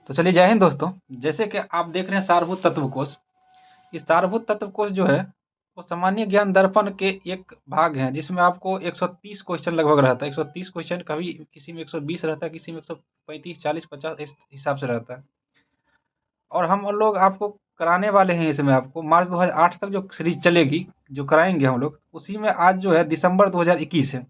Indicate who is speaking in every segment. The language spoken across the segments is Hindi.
Speaker 1: तो चलिए जय हिंद दोस्तों। जैसे कि आप देख रहे हैं सारभूत तत्व कोश। इस सारभूत तत्व कोश जो है वो सामान्य ज्ञान दर्पण के एक भाग है, जिसमें आपको 130 क्वेश्चन लगभग रहता है। 130 क्वेश्चन, कभी किसी में 120 रहता है, किसी में 135, 40, 50 इस हिसाब से रहता है। और हम लोग आपको कराने वाले हैं इसमें, आपको मार्च 2008 तक जो सीरीज चलेगी, जो कराएंगे हम लोग, उसी में आज जो है दिसंबर 2021 है।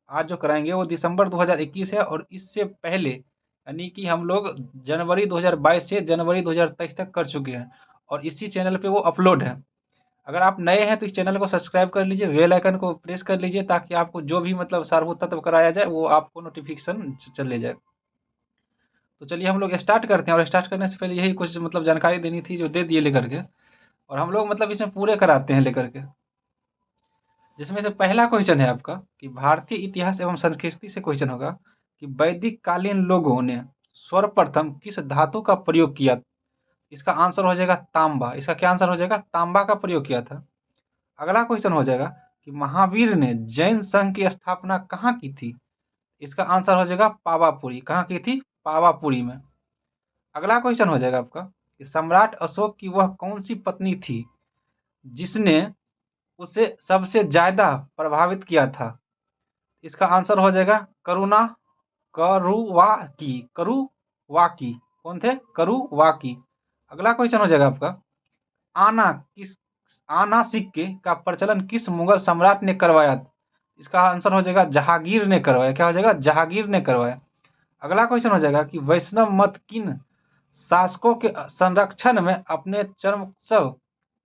Speaker 1: आज जो कराएंगे वो दिसंबर 2021 है, और इससे पहले यानी कि हम लोग जनवरी 2022 से जनवरी 2023 तक कर चुके हैं, और इसी चैनल पे वो अपलोड है। अगर आप नए हैं तो इस चैनल को सब्सक्राइब कर लीजिए, बेल आइकन को प्रेस कर लीजिए, ताकि आपको जो भी मतलब सारभूत तत्व कराया जाए वो आपको नोटिफिकेशन चले जाए। तो चलिए हम लोग स्टार्ट करते हैं, और स्टार्ट करने से पहले यही कुछ मतलब जानकारी देनी थी जो दे दिए लेकर के, और हम लोग मतलब इसमें पूरे कराते हैं लेकर के। जिसमें से पहला क्वेश्चन है आपका कि भारतीय इतिहास एवं संस्कृति से क्वेश्चन होगा कि वैदिक कालीन लोगों ने सर्वप्रथम किस धातु का प्रयोग किया। इसका आंसर हो जाएगा तांबा। इसका क्या आंसर हो जाएगा? तांबा का प्रयोग किया था। अगला क्वेश्चन हो जाएगा कि महावीर ने जैन संघ की स्थापना कहाँ की थी। इसका आंसर हो जाएगा पावापुरी। कहाँ की थी? पावापुरी में। अगला क्वेश्चन हो जाएगा आपका कि सम्राट अशोक की वह कौन सी पत्नी थी जिसने उसे सबसे ज्यादा प्रभावित किया था। इसका आंसर हो जाएगा करुणा करुवाकी। करुवाकी कौन थे? करुवाकी। अगला क्वेश्चन हो जाएगा आपका आना किस आना सिक्के का प्रचलन किस मुगल सम्राट ने करवाया। इसका आंसर हो जाएगा जहांगीर ने करवाया। क्या हो जाएगा? जहांगीर ने करवाया। अगला क्वेश्चन हो जाएगा कि वैष्णव मत किन शासकों के संरक्षण में अपने चरम उत्सव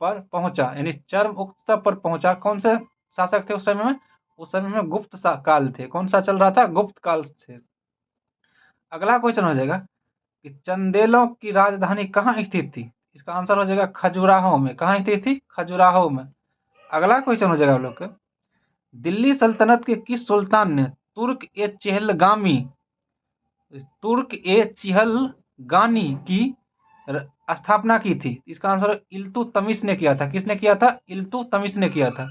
Speaker 1: पर पहुंचा, यानी चरम उत्सव पर पहुंचा। कौन से शासक थे उस समय में? उस समय में गुप्त काल थे। कौन सा चल रहा था? गुप्त काल थे। अगला क्वेश्चन हो जाएगा कि चंदेलों की राजधानी कहाँ स्थित थी। इसका आंसर हो जाएगा खजुराहो में। कहाँ स्थित थी? खजुराहो में। अगला क्वेश्चन हो जाएगा आप लोग का दिल्ली सल्तनत के किस सुल्तान ने तुर्क ए चिहलगानी की स्थापना की थी। इसका आंसर इल्तुतमिश ने किया था। किसने किया था? इल्तुतमिश ने किया था।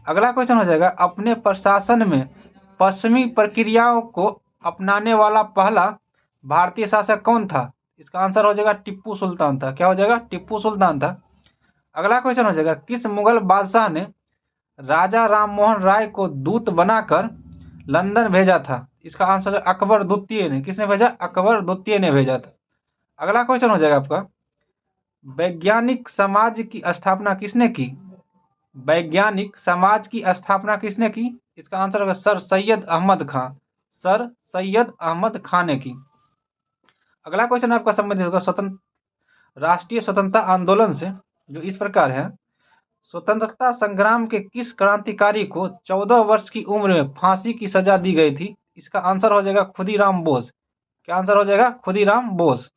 Speaker 1: अगला क्वेश्चन हो जाएगा अपने प्रशासन में पश्चिमी प्रक्रियाओं को अपनाने वाला पहला भारतीय शासक कौन था। इसका आंसर हो जाएगा टिप्पू सुल्तान था। क्या हो जाएगा? टिप्पू सुल्तान था। अगला क्वेश्चन हो जाएगा किस मुगल बादशाह ने राजा राममोहन राय को दूत बनाकर लंदन भेजा था। इसका आंसर अकबर द्वितीय ने। किसने भेजा? अकबर द्वितीय ने भेजा था। अगला क्वेश्चन हो जाएगा आपका वैज्ञानिक समाज की स्थापना किसने की। वैज्ञानिक समाज की स्थापना किसने की? इसका आंसर होगा सर सैयद अहमद खान। सर सैयद अहमद खान ने की। अगला क्वेश्चन आपका संबंधित होगा स्वतंत्र राष्ट्रीय स्वतंत्रता आंदोलन से, जो इस प्रकार है स्वतंत्रता संग्राम के किस क्रांतिकारी को 14 वर्ष की उम्र में फांसी की सजा दी गई थी। इसका आंसर हो जाएगा खुदीराम बोस। क्या आंसर हो जाएगा? खुदीराम बोस।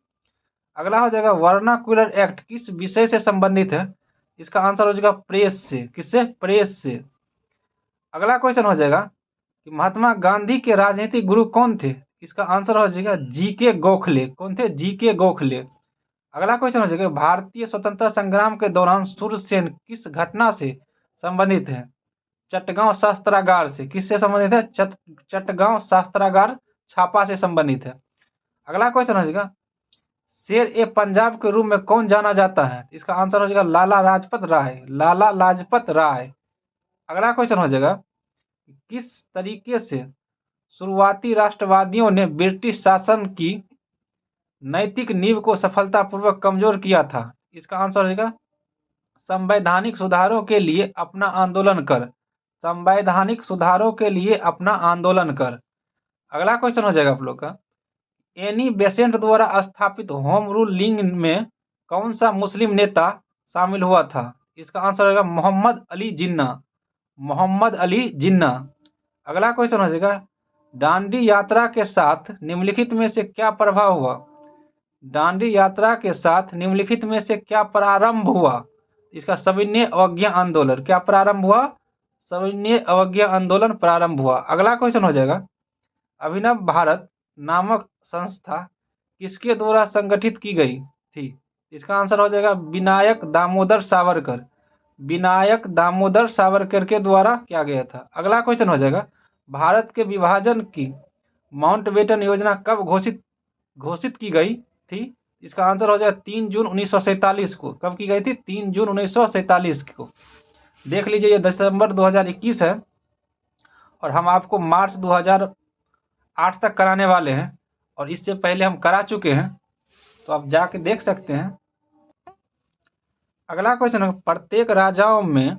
Speaker 1: अगला हो जाएगा वर्नाक्युलर एक्ट किस विषय से संबंधित है। इसका आंसर हो जाएगा प्रेस से। किससे? प्रेस से। अगला क्वेश्चन हो जाएगा कि महात्मा गांधी के राजनीतिक गुरु कौन थे। इसका आंसर हो जाएगा जीके गोखले। कौन थे? जीके गोखले। अगला क्वेश्चन हो जाएगा भारतीय स्वतंत्रता संग्राम के दौरान सूरसेन किस घटना से संबंधित है। चटगांव शस्त्रागार से। किससे संबंधित है? चटगांव शस्त्रागार छापा से संबंधित है। अगला क्वेश्चन हो जाएगा शेर ए पंजाब के रूप में कौन जाना जाता है। इसका आंसर हो जाएगा लाला लाजपत राय। लाला लाजपत राय। अगला क्वेश्चन हो जाएगा किस तरीके से शुरुआती राष्ट्रवादियों ने ब्रिटिश शासन की नैतिक नींव को सफलतापूर्वक कमजोर किया था। इसका आंसर हो जाएगा संवैधानिक सुधारों के लिए अपना आंदोलन कर। संवैधानिक सुधारों के लिए अपना आंदोलन कर। अगला क्वेश्चन हो जाएगा आप लोग का एनी बेसेंट द्वारा स्थापित होम रूल लीग में कौन सा मुस्लिम नेता शामिल हुआ था। इसका आंसर होगा मोहम्मद अली जिन्ना। मोहम्मद अली जिन्ना। अगला क्वेश्चन हो जाएगा दांडी यात्रा के साथ निम्नलिखित में से क्या प्रभाव हुआ। दांडी यात्रा के साथ निम्नलिखित में से क्या प्रारंभ हुआ। इसका सविनय अवज्ञा आंदोलन। क्या प्रारंभ हुआ? सविनय अवज्ञा आंदोलन प्रारंभ हुआ। अगला क्वेश्चन हो जाएगा अभिनव भारत नामक संस्था किसके द्वारा संगठित की गई थी। इसका आंसर हो जाएगा विनायक दामोदर सावरकर। विनायक दामोदर सावरकर के द्वारा किया गया था। अगला क्वेश्चन हो जाएगा भारत के विभाजन की माउंटबेटन योजना कब घोषित की गई थी। इसका आंसर हो जाएगा 3 जून 1947 को। कब की गई थी? 3 जून 1947 को। देख लीजिए, ये दिसंबर 2021 है और हम आपको मार्च 2008 तक कराने वाले हैं, और इससे पहले हम करा चुके हैं, तो आप जाके देख सकते हैं। अगला क्वेश्चन है, प्रत्येक राजाओं में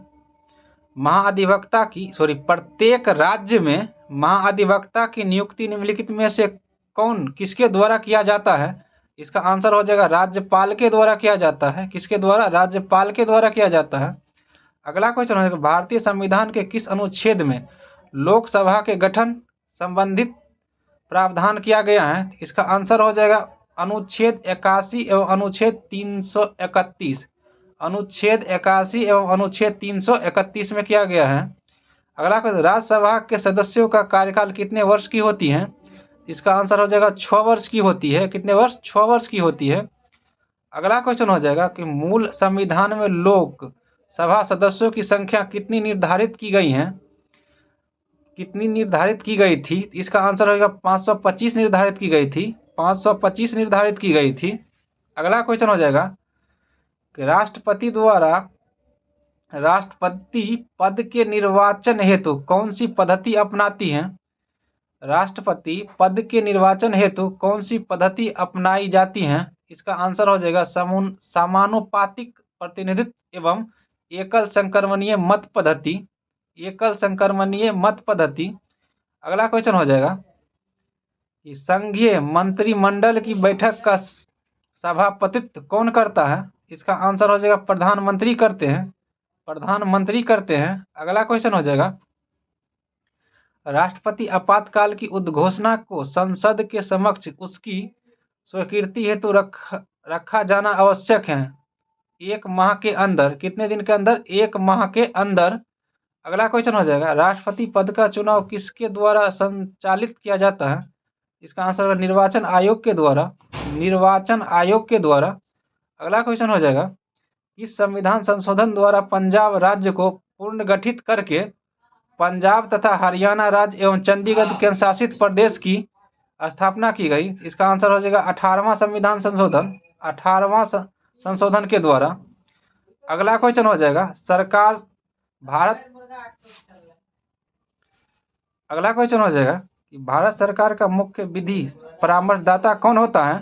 Speaker 1: महाधिवक्ता की प्रत्येक राज्य में महाधिवक्ता की नियुक्ति निम्नलिखित में से कौन किसके द्वारा किया जाता है? इसका आंसर हो जाएगा राज्यपाल के द्वारा किया जाता है। किसके द्वारा? राज्यपाल के द्वारा किया जाता है। अगला क्वेश्चन हो जाएगा, भारतीय संविधान के किस अनुच्छेद में लोकसभा के गठन संबंधित प्रावधान किया गया है? इसका आंसर हो जाएगा अनुच्छेद 81 एवं अनुच्छेद 331। अनुच्छेद 81 एवं अनुच्छेद 331 में किया गया है। अगला क्वेश्चन, राज्यसभा के सदस्यों का कार्यकाल कितने वर्ष की होती है? इसका आंसर हो जाएगा 6 वर्ष की होती है। कितने वर्ष? 6 वर्ष की होती है। अगला क्वेश्चन हो जाएगा कि मूल संविधान में लोक सभा सदस्यों की संख्या कितनी निर्धारित की गई है? कितनी निर्धारित की गई थी? इसका आंसर होगा 525 निर्धारित की गई थी। 525 निर्धारित की गई थी। अगला क्वेश्चन हो जाएगा कि राष्ट्रपति द्वारा राष्ट्रपति पद के निर्वाचन हेतु कौन सी पद्धति अपनाती है? राष्ट्रपति पद के निर्वाचन हेतु कौन सी पद्धति अपनाई जाती है? इसका आंसर हो जाएगा समानुपातिक प्रतिनिधित्व एवं एकल संक्रमणीय मत पद्धति। एकल संक्रमणीय मत पद्धति। अगला क्वेश्चन हो जाएगा कि संघीय मंत्रिमंडल की बैठक का सभापतित्व कौन करता है? इसका आंसर हो जाएगा प्रधानमंत्री करते हैं। प्रधानमंत्री करते हैं। अगला क्वेश्चन हो जाएगा, राष्ट्रपति आपातकाल की उद्घोषणा को संसद के समक्ष उसकी स्वीकृति हेतु रखा जाना आवश्यक है 1 माह के अंदर। कितने दिन के अंदर? 1 माह के अंदर। अगला क्वेश्चन हो जाएगा, राष्ट्रपति पद का चुनाव किसके द्वारा संचालित किया जाता है? इसका आंसर होगा निर्वाचन आयोग के द्वारा। निर्वाचन आयोग के द्वारा। अगला क्वेश्चन हो जाएगा, इस संविधान संशोधन द्वारा पंजाब राज्य को पुनर्गठित करके पंजाब तथा हरियाणा राज्य एवं चंडीगढ़ केंद्र शासित प्रदेश की स्थापना की गई। इसका आंसर हो जाएगा 18वां संविधान संशोधन। 18वां संशोधन के द्वारा। अगला क्वेश्चन हो जाएगा, अगला क्वेश्चन हो जाएगा कि भारत सरकार का मुख्य विधि परामर्शदाता कौन होता है?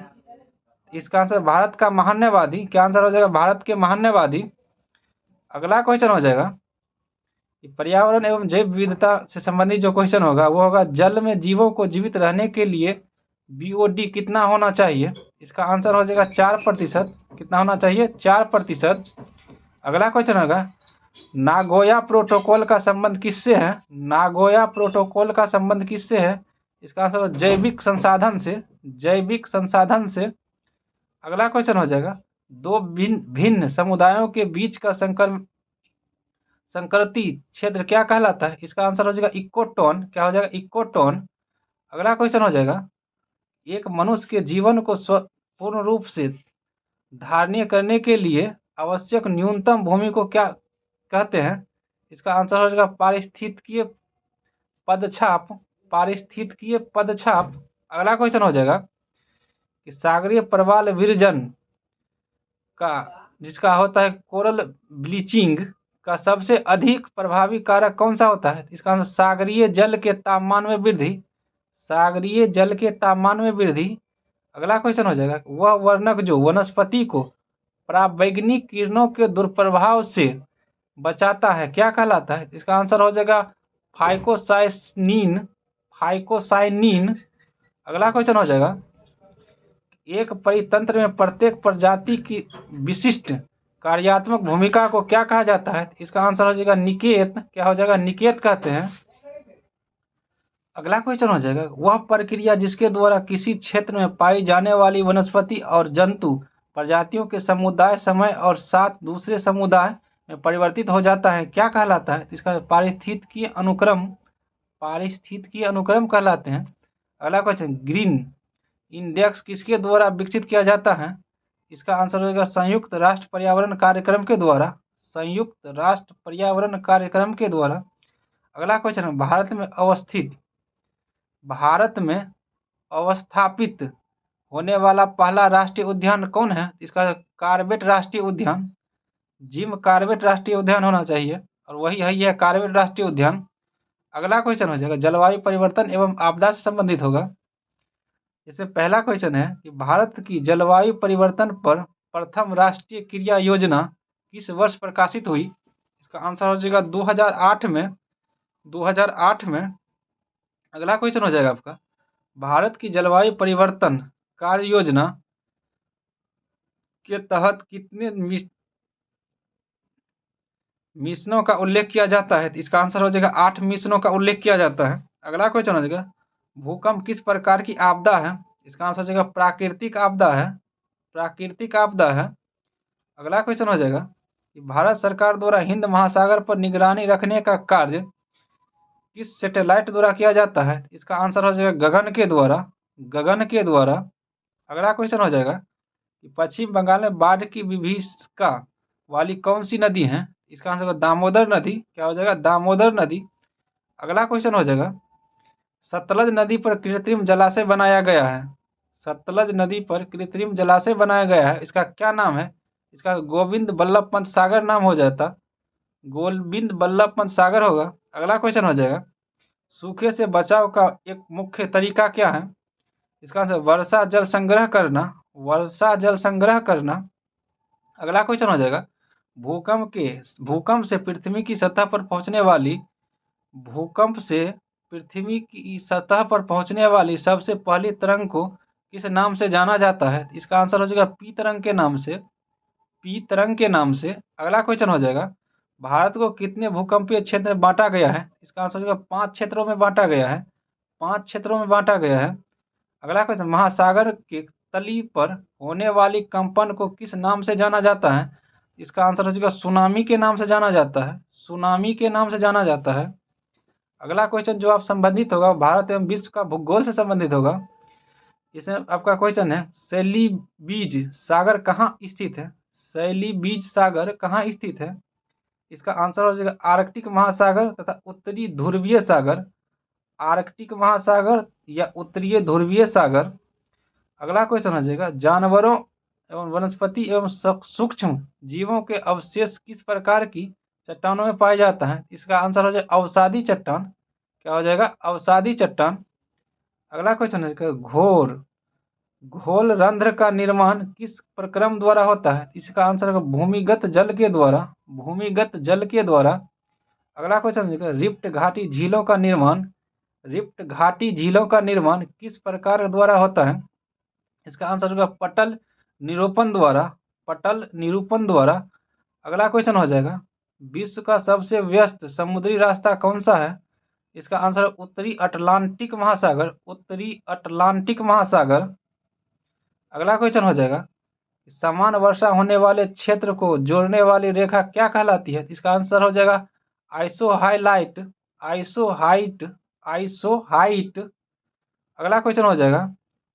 Speaker 1: इसका आंसर भारत का महान्यवादी। क्या आंसर हो जाएगा? भारत के महान्यवादी। अगला क्वेश्चन हो जाएगा कि पर्यावरण एवं जैव विविधता से संबंधित जो क्वेश्चन होगा वो होगा, जल में जीवों को जीवित रहने के लिए BOD कितना होना चाहिए? इसका आंसर हो जाएगा 4%। कितना होना चाहिए? 4%। अगला क्वेश्चन होगा, नागोया प्रोटोकॉल का संबंध किससे है? नागोया प्रोटोकॉल का संबंध किससे है? इसका आंसर जैविक संसाधन से। जैविक संसाधन से। अगला क्वेश्चन हो जाएगा, दो भिन्न समुदायों के बीच का संकरती क्षेत्र क्या कहलाता है? इसका आंसर हो जाएगा इकोटोन। क्या हो जाएगा? इकोटोन। अगला क्वेश्चन हो जाएगा, एक मनुष्य के जीवन को पूर्ण रूप से धारणीय करने के लिए आवश्यक न्यूनतम भूमि को क्या कहते हैं? इसका आंसर हो जाएगा पारिस्थितिकीय पदछाप। पारिस्थितिकीय पदछाप। अगला क्वेश्चन हो जाएगा कि सागरीय प्रवाल विरजन का जिसका होता है कोरल ब्लीचिंग का सबसे अधिक प्रभावी कारक कौन सा होता है? इसका आंसर सागरीय जल के तापमान में वृद्धि। सागरीय जल के तापमान में वृद्धि। अगला क्वेश्चन हो जाएगा, वह वर्णक जो वनस्पति को पराबैंगनी किरणों के दुष्प्रभाव से बचाता है क्या कहलाता है? इसका आंसर हो जाएगा फाइकोसाइनिन। फाइकोसाइनिन। अगला क्वेश्चन हो जाएगा, एक परितंत्र में प्रत्येक प्रजाति की विशिष्ट कार्यात्मक भूमिका को क्या कहा जाता है? इसका आंसर हो जाएगा निकेत। क्या हो जाएगा? निकेत कहते हैं। अगला क्वेश्चन हो जाएगा, वह प्रक्रिया जिसके द्वारा किसी क्षेत्र में पाई जाने वाली वनस्पति और जंतु प्रजातियों के समुदाय समय और साथ दूसरे समुदाय में परिवर्तित हो जाता है क्या कहलाता है? इसका पारिस्थितिकीय अनुक्रम। पारिस्थितिकीय अनुक्रम कहलाते हैं। अगला क्वेश्चन, ग्रीन इंडेक्स किसके द्वारा विकसित किया जाता है? इसका आंसर होगा संयुक्त राष्ट्र पर्यावरण कार्यक्रम के द्वारा। संयुक्त राष्ट्र पर्यावरण कार्यक्रम के द्वारा। अगला क्वेश्चन है, भारत में अवस्थापित होने वाला पहला राष्ट्रीय उद्यान कौन है? इसका कॉर्बेट राष्ट्रीय उद्यान, जिम कॉर्बेट राष्ट्रीय उद्यान होना चाहिए, और वही है यह कॉर्बेट राष्ट्रीय उद्यान। अगला क्वेश्चन हो जाएगा जलवायु परिवर्तन एवं आपदा से संबंधित होगा। जैसे पहला क्वेश्चन है कि भारत की जलवायु परिवर्तन पर प्रथम राष्ट्रीय क्रिया योजना किस वर्ष प्रकाशित हुई? इसका आंसर हो जाएगा 2008 में। 2008 में। अगला क्वेश्चन हो जाएगा आपका भारत की जलवायु परिवर्तन कार्य योजना के तहत कितने मिशनों का उल्लेख किया जाता है? तो इसका आंसर हो जाएगा 8 मिशनों का उल्लेख किया जाता है। अगला क्वेश्चन हो जाएगा भूकंप किस प्रकार की आपदा है? इसका आंसर हो जाएगा प्राकृतिक आपदा है। प्राकृतिक आपदा है। अगला क्वेश्चन हो जाएगा कि भारत सरकार द्वारा हिंद महासागर पर निगरानी रखने का कार्य किस सैटेलाइट द्वारा किया जाता है? इसका आंसर हो जाएगा गगन के द्वारा। गगन के द्वारा। अगला क्वेश्चन हो जाएगा कि पश्चिम बंगाल में बाढ़ की विभीषिका वाली कौन सी नदी है? इसका आंसर होगा दामोदर नदी। क्या हो जाएगा? दामोदर नदी। अगला क्वेश्चन हो जाएगा सतलज नदी पर कृत्रिम जलाशय बनाया गया है। सतलज नदी पर कृत्रिम जलाशय बनाया गया है, इसका क्या नाम है? इसका गोविंद बल्लभ पंत सागर नाम हो जाता। गोविंद बल्लभ पंत सागर होगा। अगला क्वेश्चन हो जाएगा सूखे से बचाव का एक मुख्य तरीका क्या है? इसका आंसर वर्षा जल संग्रह करना। वर्षा जल संग्रह करना। अगला क्वेश्चन हो जाएगा भूकंप से पृथ्वी की सतह पर पहुंचने वाली भूकंप से पृथ्वी की सतह पर पहुंचने वाली सबसे पहली तरंग को किस नाम से जाना जाता है? इसका आंसर हो जाएगा पी तरंग के नाम से। पी तरंग के नाम से। अगला क्वेश्चन हो जाएगा भारत को कितने भूकंपीय क्षेत्र में बांटा गया है? इसका आंसर हो जाएगा 5 क्षेत्रों में बांटा गया है। 5 क्षेत्रों में बांटा गया है। अगला क्वेश्चन महासागर के तली पर होने वाली कंपन को किस नाम से जाना जाता है? इसका आंसर हो जाएगा सुनामी के नाम से जाना जाता है। सुनामी के नाम से जाना जाता है। अगला क्वेश्चन जो आप संबंधित होगा भारत एवं विश्व का भूगोल से संबंधित होगा। इसमें आपका क्वेश्चन है शैलीबीज सागर कहाँ स्थित है? शैलीबीज सागर कहाँ स्थित है? इसका आंसर हो जाएगा आर्कटिक महासागर तथा उत्तरी ध्रुवीय सागर। आर्कटिक महासागर या उत्तरीय ध्रुवीय सागर। अगला क्वेश्चन हो जाएगा जानवरों एवं वनस्पति एवं सूक्ष्म जीवों के अवशेष किस प्रकार की चट्टानों में पाया जाता है? इसका आंसर हो जाएगा अवसादी चट्टान। क्या हो जाएगा? अवसादी चट्टान। अगला क्वेश्चन है घोल रंध्र का निर्माण किस प्रक्रम द्वारा होता है? इसका आंसर है भूमिगत जल के द्वारा। भूमिगत जल के द्वारा। अगला क्वेश्चन है रिफ्ट घाटी झीलों का निर्माण रिफ्ट घाटी झीलों का निर्माण किस प्रकार द्वारा होता है? इसका आंसर होगा पटल निरूपण द्वारा। पटल निरूपण द्वारा। अगला क्वेश्चन हो जाएगा विश्व का सबसे व्यस्त समुद्री रास्ता कौन सा है? इसका आंसर है उत्तरी अटलांटिक महासागर। उत्तरी अटलांटिक महासागर। अगला क्वेश्चन हो जाएगा समान वर्षा होने वाले क्षेत्र को जोड़ने वाली रेखा क्या कहलाती है? इसका आंसर हो जाएगा आइसोहाइलाइट। आइसोहाइट। आइसोहाइट। अगला क्वेश्चन हो जाएगा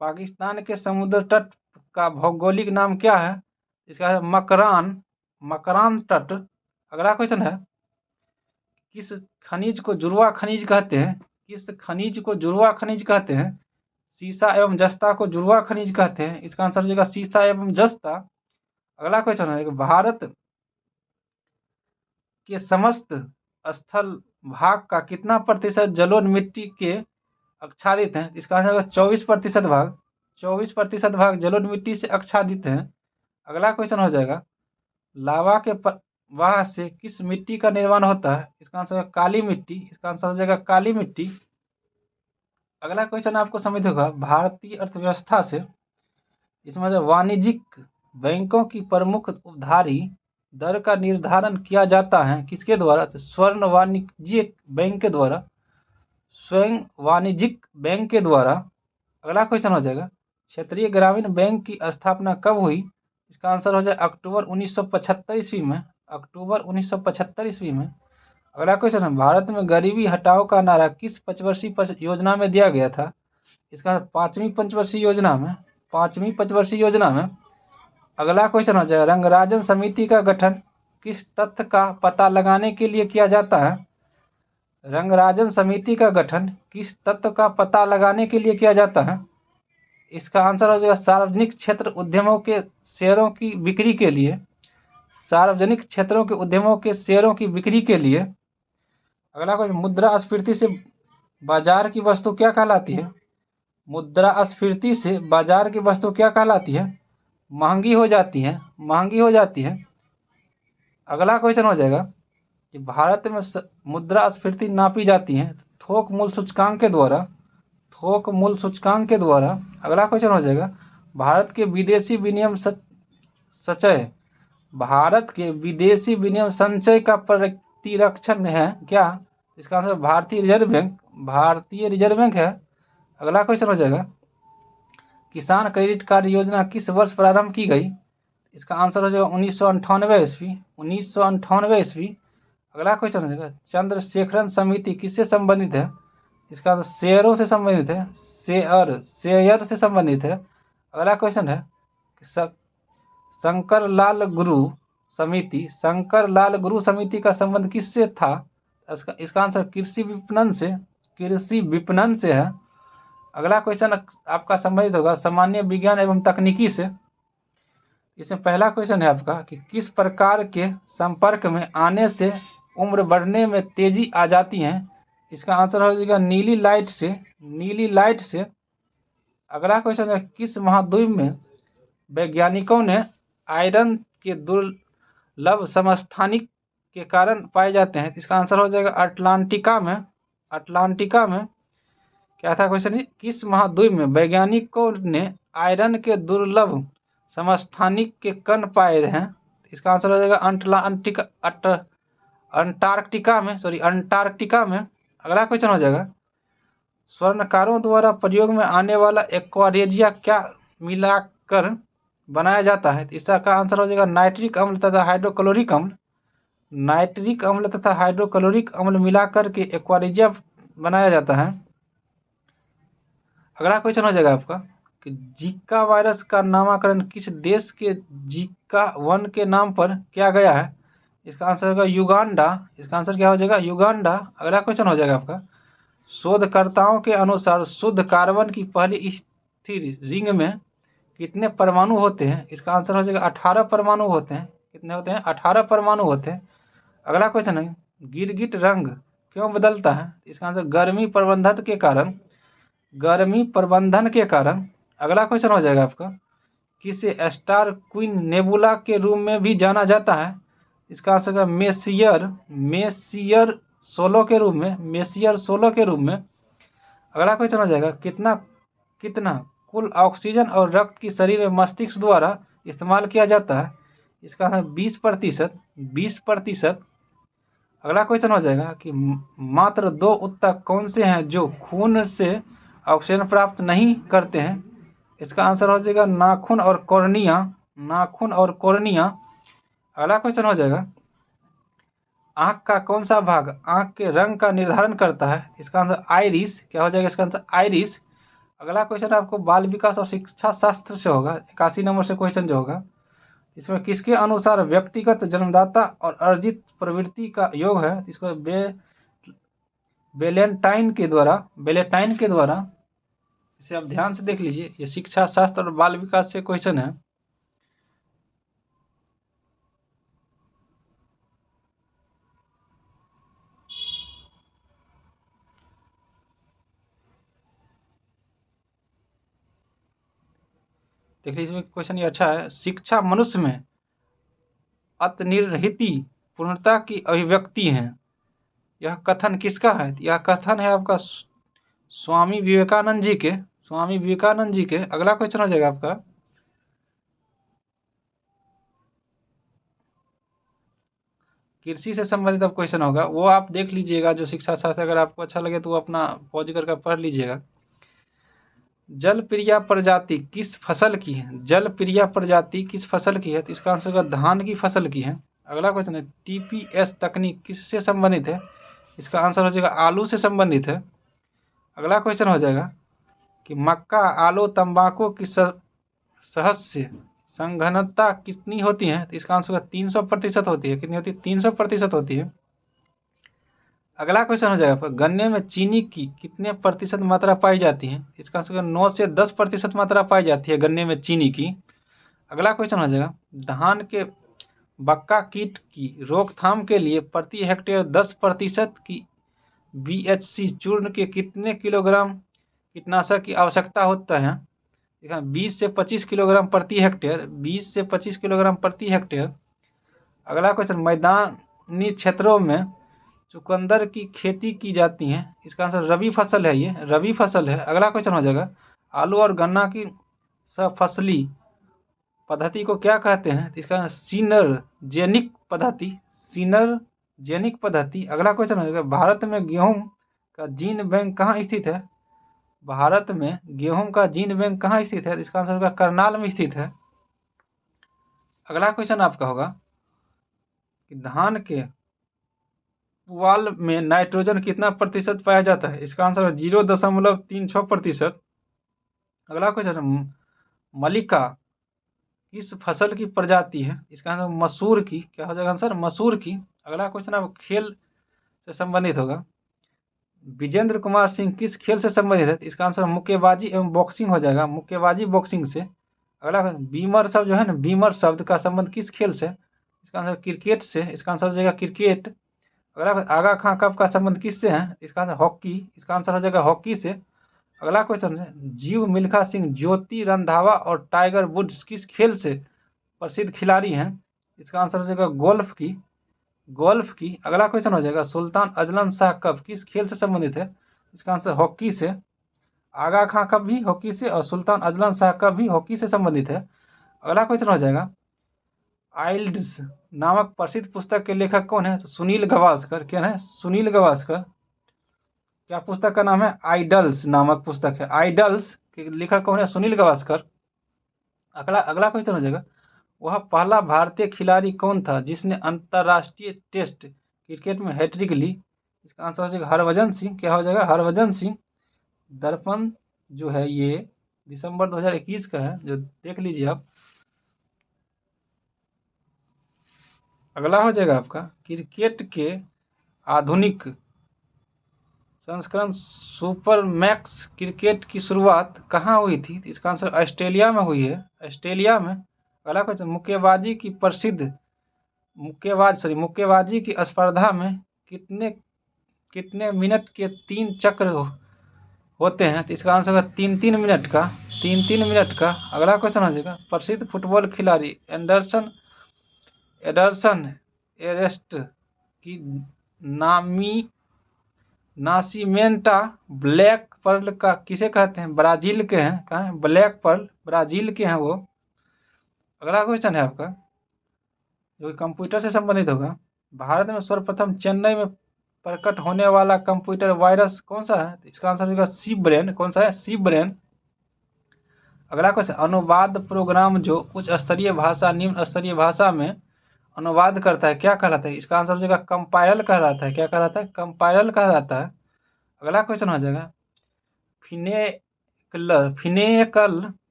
Speaker 1: पाकिस्तान के समुद्र तट का भौगोलिक नाम क्या है? इसका है मकरान। मकरान तट। अगला क्वेश्चन है किस खनिज को जुड़वा खनिज कहते हैं? किस खनिज को जुड़वा खनिज कहते हैं? सीसा एवं जस्ता को जुड़वा खनिज कहते हैं। इसका आंसर हो जाएगा सीसा एवं जस्ता। अगला क्वेश्चन है भारत के समस्त स्थल भाग का कितना प्रतिशत जलोढ़ मिट्टी के आच्छादित हैं? इसका आंसर होगा 24% भाग। 24% भाग जलोढ़ मिट्टी से आच्छादित हैं। अगला क्वेश्चन हो जाएगा लावा के प्रवाह से किस मिट्टी का निर्माण होता है? इसका आंसर होगा काली मिट्टी। इसका आंसर हो जाएगा काली मिट्टी। अगला क्वेश्चन आपको समझ होगा भारतीय अर्थव्यवस्था से। इसमें वाणिज्यिक बैंकों की प्रमुख उधारी दर का निर्धारण किया जाता है किसके द्वारा? तो स्वर्ण वाणिज्यिक बैंक के द्वारा। स्वयं वाणिज्यिक बैंक के द्वारा। अगला क्वेश्चन हो जाएगा क्षेत्रीय ग्रामीण बैंक की स्थापना कब हुई? इसका आंसर हो जाए अक्टूबर 1975 ईस्वी में। अक्टूबर 1975 ईस्वी में। अगला क्वेश्चन है भारत में गरीबी हटाओ का नारा किस पंचवर्षीय योजना में दिया गया था? इसका 5वीं पंचवर्षीय योजना में। 5वीं पंचवर्षीय योजना में। अगला क्वेश्चन हो जाएगा रंगराजन समिति का गठन किस तथ्य का पता लगाने के लिए किया जाता है? रंगराजन समिति का गठन किस तथ्य का पता लगाने के लिए किया जाता है? इसका आंसर हो जाएगा सार्वजनिक क्षेत्र उद्यमों के शेयरों की बिक्री के लिए। सार्वजनिक क्षेत्रों के उद्यमों के शेयरों की बिक्री के लिए। अगला क्वेश्चन, मुद्रास्फीति से बाजार की वस्तु क्या कहलाती है? मुद्रास्फीति से बाजार की वस्तु क्या कहलाती है? महंगी हो जाती है, महंगी हो जाती है। अगला क्वेश्चन हो जाएगा कि भारत में मुद्रास्फीति नापी जाती है थोक मूल्य सूचकांक के द्वारा। थोक मूल्य सूचकांक के द्वारा। अगला क्वेश्चन हो जाएगा, भारत के विदेशी विनिमय संचय, भारत के विदेशी विनिमय संचय का प्रतिरक्षण है क्या? इसका आंसर भारतीय रिजर्व बैंक, भारतीय रिजर्व बैंक है। अगला क्वेश्चन हो जाएगा, किसान क्रेडिट कार्ड योजना किस वर्ष प्रारंभ की गई? इसका आंसर हो जाएगा 1998 ईस्वी, 1998 ईस्वी। अगला क्वेश्चन हो जाएगा, चंद्रशेखरन समिति किससे संबंधित है? इसका आंसर शेयरों से संबंधित है, शेयर से संबंधित है। अगला क्वेश्चन है, शंकर लाल गुरु समिति का संबंध किससे था? इसका आंसर कृषि विपणन से है। अगला क्वेश्चन आपका संबंधित होगा सामान्य विज्ञान एवं तकनीकी से। इसमें पहला क्वेश्चन है आपका कि किस प्रकार के संपर्क में आने से उम्र बढ़ने में तेजी आ जाती है? इसका आंसर हो जाएगा नीली लाइट से, नीली लाइट से। अगला क्वेश्चन है, किस महाद्वीप में वैज्ञानिकों ने आयरन के दुर्लभ समस्थानिक के कारण पाए जाते हैं? इसका आंसर हो जाएगा अटलांटिका में, अटलांटिका में। क्या था क्वेश्चन? किस महाद्वीप में वैज्ञानिकों ने आयरन के दुर्लभ समस्थानिक के कण पाए हैं? इसका आंसर हो जाएगा अंटार्कटिका में, अंटार्कटिका में। अगला क्वेश्चन हो जाएगा, स्वर्णकारों द्वारा प्रयोग में आने वाला एक्वारेजिया क्या मिलाकर बनाया जाता है? इसका आंसर हो जाएगा नाइट्रिक अम्ल तथा हाइड्रोक्लोरिक अम्ल। नाइट्रिक अम्ल तथा हाइड्रोक्लोरिक अम्ल मिलाकर के एक्वारेजिया बनाया जाता है। अगला क्वेश्चन हो जाएगा आपका कि जीका वायरस का नामकरण किस देश के जीका वन के नाम पर किया गया है? इसका आंसर होगा युगांडा। इसका आंसर क्या हो जाएगा? युगांडा। अगला क्वेश्चन हो जाएगा आपका, शोधकर्ताओं के अनुसार शुद्ध कार्बन की पहली स्थिर रिंग में कितने परमाणु होते हैं? इसका आंसर हो जाएगा 18 परमाणु होते हैं। कितने होते हैं? 18 परमाणु होते हैं। अगला क्वेश्चन है, गिरगिट रंग क्यों बदलता है? इसका आंसर गर्मी प्रबंधन के कारण, गर्मी प्रबंधन के कारण। अगला क्वेश्चन हो जाएगा आपका, किसे स्टार क्वीन नेबुला के रूप में भी जाना जाता है? इसका आंसर है मेसियर 16 के रूप में, मेसियर 16 के रूप में। अगला क्वेश्चन हो जाएगा, कितना कुल ऑक्सीजन और रक्त की शरीर में मस्तिष्क द्वारा इस्तेमाल किया जाता है? इसका आंसर 20%, 20%। अगला क्वेश्चन हो जाएगा कि मात्र 2 ऊतक कौन से हैं जो खून से ऑक्सीजन प्राप्त नहीं करते हैं? इसका आंसर हो जाएगा नाखून और कॉर्निया, नाखून और कॉर्निया। अगला क्वेश्चन हो जाएगा, आंख का कौन सा भाग आंख के रंग का निर्धारण करता है? इसका आंसर आइरिस। क्या हो जाएगा इसका आंसर? आइरिस। अगला क्वेश्चन आपको बाल विकास और शिक्षा शास्त्र से होगा, 81 नंबर से क्वेश्चन जो होगा। इसमें किसके अनुसार व्यक्तिगत जन्मदाता और अर्जित प्रवृत्ति का योग है? इसको बेलेंटाइन के द्वारा। इसे आप ध्यान से देख लीजिए, ये शिक्षा शास्त्र और बाल विकास से क्वेश्चन है। देखिए इसमें क्वेश्चन ये अच्छा है, शिक्षा मनुष्य में अंतर्निहित पूर्णता की अभिव्यक्ति है। यह कथन किसका है? यह कथन है आपका स्वामी विवेकानंद जी के, स्वामी विवेकानंद जी के। अगला क्वेश्चन हो जाएगा आपका, कृषि से संबंधित अब क्वेश्चन होगा, वो आप देख लीजिएगा जो शिक्षा शास्त्र, अगर आपको अच्छा लगे तो वो अपना पॉज करके पढ़ लीजिएगा। जलप्रिया प्रजाति किस फसल की है? जलप्रिया प्रजाति किस फसल की है? तो इसका आंसर होगा धान की फसल की है। अगला क्वेश्चन है, टीपीएस तकनीक किससे संबंधित है? इसका आंसर हो जाएगा आलू से संबंधित है। अगला क्वेश्चन हो जाएगा कि मक्का, आलू, तंबाकू की सहस्य संघनता कितनी होती है? तो इसका आंसर 300% होती है। कितनी होती है? 300% होती है। अगला क्वेश्चन हो जाएगा, गन्ने में चीनी की कितने प्रतिशत मात्रा पाई जाती है? इसका आंसर 9 से 10% मात्रा पाई जाती है गन्ने में चीनी की। अगला क्वेश्चन हो जाएगा, धान के बक्का कीट की रोकथाम के लिए प्रति हेक्टेयर 10% की BHC चूर्ण के कितने किलोग्राम कीटनाशक की आवश्यकता होता है? 20 से 25 किलोग्राम प्रति हेक्टेयर, 20 से 25 किलोग्राम प्रति हेक्टेयर। अगला क्वेश्चन, मैदानी क्षेत्रों में चुकंदर की खेती की जाती है, इसका आंसर रबी फसल है, ये रबी फसल है। अगला क्वेश्चन हो जाएगा, आलू और गन्ना की सफसली पद्धति को क्या कहते हैं? इसका सीनरजेनिक पद्धति, सीनरजेनिक पद्धति। अगला क्वेश्चन हो जाएगा, भारत में गेहूं का जीन बैंक कहाँ स्थित है? भारत में गेहूं का जीन बैंक कहाँ स्थित है? इसका आंसर होगा करनाल में स्थित है। अगला क्वेश्चन आपका होगा कि धान के पुआल में नाइट्रोजन कितना प्रतिशत पाया जाता है? इसका आंसर है 0.36%। अगला क्वेश्चन, मलिका किस फसल की प्रजाति है? इसका आंसर मसूर की। क्या हो जाएगा आंसर? मसूर की। अगला क्वेश्चन अब खेल से संबंधित होगा, विजेंद्र कुमार सिंह किस खेल से संबंधित है? इसका आंसर मुक्केबाजी एवं बॉक्सिंग हो जाएगा, मुक्केबाजी बॉक्सिंग से। अगला क्वेश्चन, बीमर शब्द जो है ना, बीमर शब्द का संबंध किस खेल से? इसका आंसर क्रिकेट से, इसका आंसर हो जाएगा क्रिकेट। अगला, आगा खां कप का संबंध किससे है? इसका आंसर हॉकी, इसका आंसर हो जाएगा हॉकी से। अगला क्वेश्चन है, जीव मिल्खा सिंह, ज्योति रंधावा और टाइगर वुड्स किस खेल से प्रसिद्ध खिलाड़ी हैं? इसका आंसर हो जाएगा गोल्फ की, गोल्फ की। अगला क्वेश्चन हो जाएगा, सुल्तान अजलन शाह कप किस खेल से संबंधित है? इसका आंसर हॉकी से। आगा खां कप भी हॉकी से और सुल्तान अजलन शाह कप भी हॉकी से संबंधित है। अगला क्वेश्चन हो जाएगा, आइल्ड्स नामक प्रसिद्ध पुस्तक के लेखक कौन है? तो सुनील गावस्कर। क्या है? सुनील गावस्कर। क्या पुस्तक का नाम है? आइडल्स नामक पुस्तक है, आइडल्स के लेखक कौन है? सुनील गावस्कर। अगला अगला क्वेश्चन हो जाएगा, वह पहला भारतीय खिलाड़ी कौन था जिसने अंतर्राष्ट्रीय टेस्ट क्रिकेट में हैट्रिक ली? इसका आंसर हो जाएगा हरभजन सिंह। क्या हो जाएगा? हरभजन सिंह। दर्पण जो है ये दिसंबर 2021 का है, जो देख लीजिए आप। अगला हो जाएगा आपका, क्रिकेट के आधुनिक संस्करण सुपर मैक्स क्रिकेट की शुरुआत कहाँ हुई थी? इसका आंसर ऑस्ट्रेलिया में हुई है, ऑस्ट्रेलिया में। अगला क्वेश्चन, मुक्केबाजी की प्रसिद्ध मुक्केबाजी की स्पर्धा में कितने कितने मिनट के 3 चक्र होते हैं? तो इसका आंसर है 3-3 मिनट का, 3-3 मिनट का। अगला क्वेश्चन हो जाएगा, प्रसिद्ध फुटबॉल खिलाड़ी एडरसन एरेस्ट की नासिमेंटा ब्लैक पर्ल का किसे कहते हैं? ब्राजील के हैं। कहाँ है? ब्लैक पर्ल ब्राजील के हैं वो। अगला क्वेश्चन है आपका जो कंप्यूटर से संबंधित होगा, भारत में सर्वप्रथम चेन्नई में प्रकट होने वाला कंप्यूटर वायरस कौन सा है? इसका आंसर होगा सी ब्रेन। कौन सा है? सी ब्रेन। अगला क्वेश्चन, अनुवाद प्रोग्राम जो उच्च स्तरीय भाषा निम्न स्तरीय भाषा में अनुवाद करता है क्या कहलाता है? इसका आंसर हो जाएगा कंपाइलर कहलाता है। क्या कहलाता है? कंपाइलर कहलाता है। अगला क्वेश्चन हो जाएगा,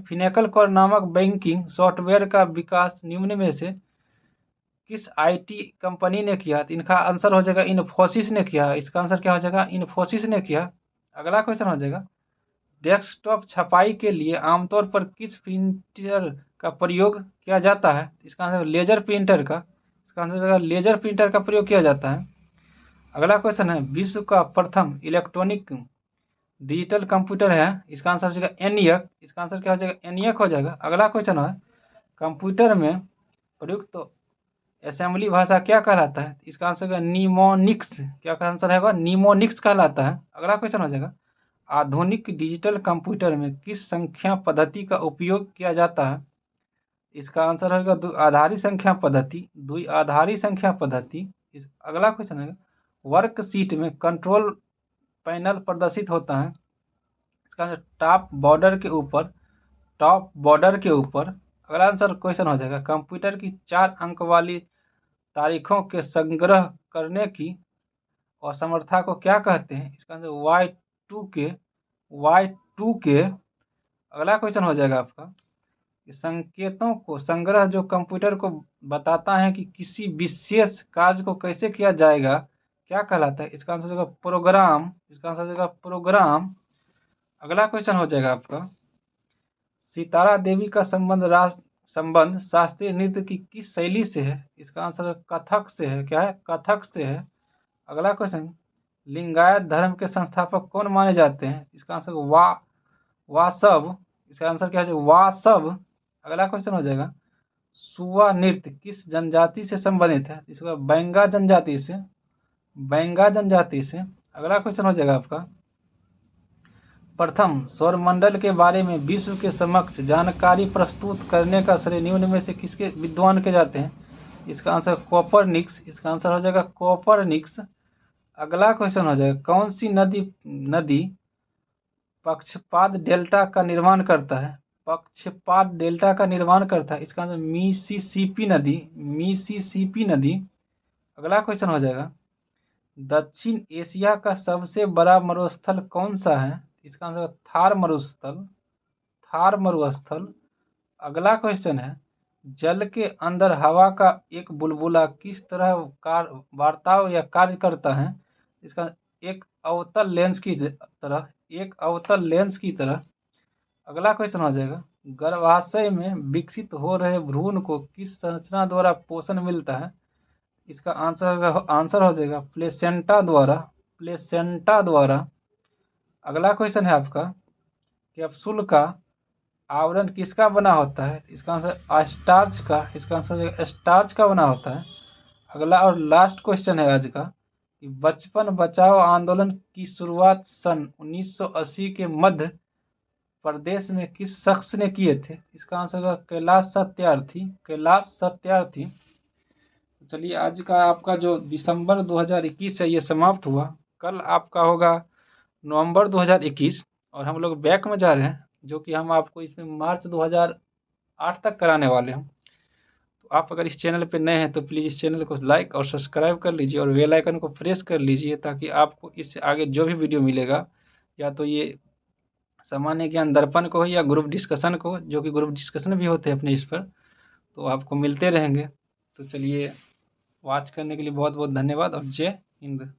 Speaker 1: फिनेकल कोर नामक बैंकिंग सॉफ्टवेयर का विकास निम्न में से किस आईटी कंपनी ने किया? तो इनका आंसर हो जाएगा इन्फोसिस ने किया। इसका आंसर क्या हो जाएगा? इन्फोसिस ने किया। अगला क्वेश्चन हो जाएगा, डेस्कटॉप छपाई के लिए आमतौर पर किस प्रिंटर का प्रयोग किया जाता है? इसका आंसर लेजर प्रिंटर का। इसका आंसर हो जाएगा लेजर प्रिंटर का प्रयोग किया जाता है। अगला क्वेश्चन है, विश्व का प्रथम इलेक्ट्रॉनिक डिजिटल कंप्यूटर है, इसका आंसर हो जाएगा एनियक। इसका आंसर क्या हो जाएगा? एनियक हो जाएगा। अगला क्वेश्चन है, कंप्यूटर में प्रयुक्त तो असेंबली भाषा क्या कहलाता है? इसका आंसर है निमोनिक्स। क्या का आंसर है? निमोनिक्स कहलाता है। अगला क्वेश्चन हो जाएगा, आधुनिक डिजिटल कंप्यूटर में किस संख्या पद्धति का उपयोग किया जाता है? इसका आंसर होगा द्विआधारी संख्या पद्धति, द्विआधारी संख्या पद्धति। अगला क्वेश्चन है, वर्कशीट में कंट्रोल पैनल प्रदर्शित होता है, इसका आंसर टॉप बॉर्डर के ऊपर, टॉप बॉर्डर के ऊपर। अगला आंसर क्वेश्चन हो जाएगा, कंप्यूटर की 4 अंक वाली तारीखों के संग्रह करने की असमर्थता को क्या कहते हैं? इसका आंसर Y2K। अगला क्वेश्चन हो जाएगा आपका, संकेतों को संग्रह जो कंप्यूटर को बताता है कि किसी विशेष कार्य को कैसे किया जाएगा, क्या कहलाता है? इसका आंसर हो जाएगा प्रोग्राम। इसका आंसर हो जाएगा प्रोग्राम। अगला क्वेश्चन हो जाएगा आपका, सितारा देवी का संबंध शास्त्रीय नृत्य की किस शैली से है? इसका आंसर कथक से है। क्या है? कथक से है। अगला क्वेश्चन, लिंगायत धर्म के संस्थापक कौन माने जाते हैं? इसका आंसर वासव। इसका आंसर क्या है? वासव। अगला क्वेश्चन हो जाएगा, सुवा नृत्य किस जनजाति से संबंधित है? इसका बैंगा जनजाति से। बैंगा जनजाति से। अगला क्वेश्चन हो जाएगा आपका, प्रथम सौरमंडल के बारे में विश्व के समक्ष जानकारी प्रस्तुत करने का श्रेय निम्न में से किसके विद्वान के जाते हैं? इसका आंसर कोपरनिक्स। इसका आंसर हो जाएगा कोपरनिक्स। अगला क्वेश्चन हो जाएगा, कौन सी नदी पक्षपात डेल्टा का निर्माण करता है? पक्षपात डेल्टा का निर्माण करता है। इसका आंसर मिसिसिपी नदी। मिसिसिपी नदी। अगला क्वेश्चन हो जाएगा, दक्षिण एशिया का सबसे बड़ा मरुस्थल कौन सा है? इसका आंसर थार मरुस्थल। थार मरुस्थल। अगला क्वेश्चन है, जल के अंदर हवा का एक बुलबुला किस तरह वार्ताव या कार्य करता है? इसका एक अवतल लेंस की तरह। एक अवतल लेंस की तरह। अगला क्वेश्चन हो जाएगा, गर्भाशय में विकसित हो रहे भ्रूण को किस संरचना द्वारा पोषण मिलता है? इसका आंसर हो जाएगा प्लेसेंटा द्वारा। प्लेसेंटा द्वारा। अगला क्वेश्चन है आपका, कैप्सूल का आवरण किसका बना होता है? इसका आंसर स्टार्च का। इसका आंसर स्टार्च का बना होता है। अगला और लास्ट क्वेश्चन है आज का, कि बचपन बचाओ आंदोलन की शुरुआत सन 1980 के मध्य प्रदेश में किस शख्स ने किए थे? इसका आंसर होगा कैलाश सत्यार्थी। कैलाश सत्यार्थी। तो चलिए, आज का आपका जो दिसंबर 2021 है ये समाप्त हुआ। कल आपका होगा नवंबर 2021 और हम लोग बैक में जा रहे हैं, जो कि हम आपको इसमें मार्च 2008 तक कराने वाले हैं। तो आप अगर इस चैनल पे नए हैं तो प्लीज़ इस चैनल को लाइक और सब्सक्राइब कर लीजिए और बेल आइकन को प्रेस कर लीजिए, ताकि आपको इससे आगे जो भी वीडियो मिलेगा, या तो ये सामान्य ज्ञान दर्पण को हो या ग्रुप डिस्कशन को, जो कि ग्रुप डिस्कशन भी होते हैं अपने इस पर, तो आपको मिलते रहेंगे। तो चलिए, वॉच करने के लिए बहुत बहुत धन्यवाद और जय हिंद।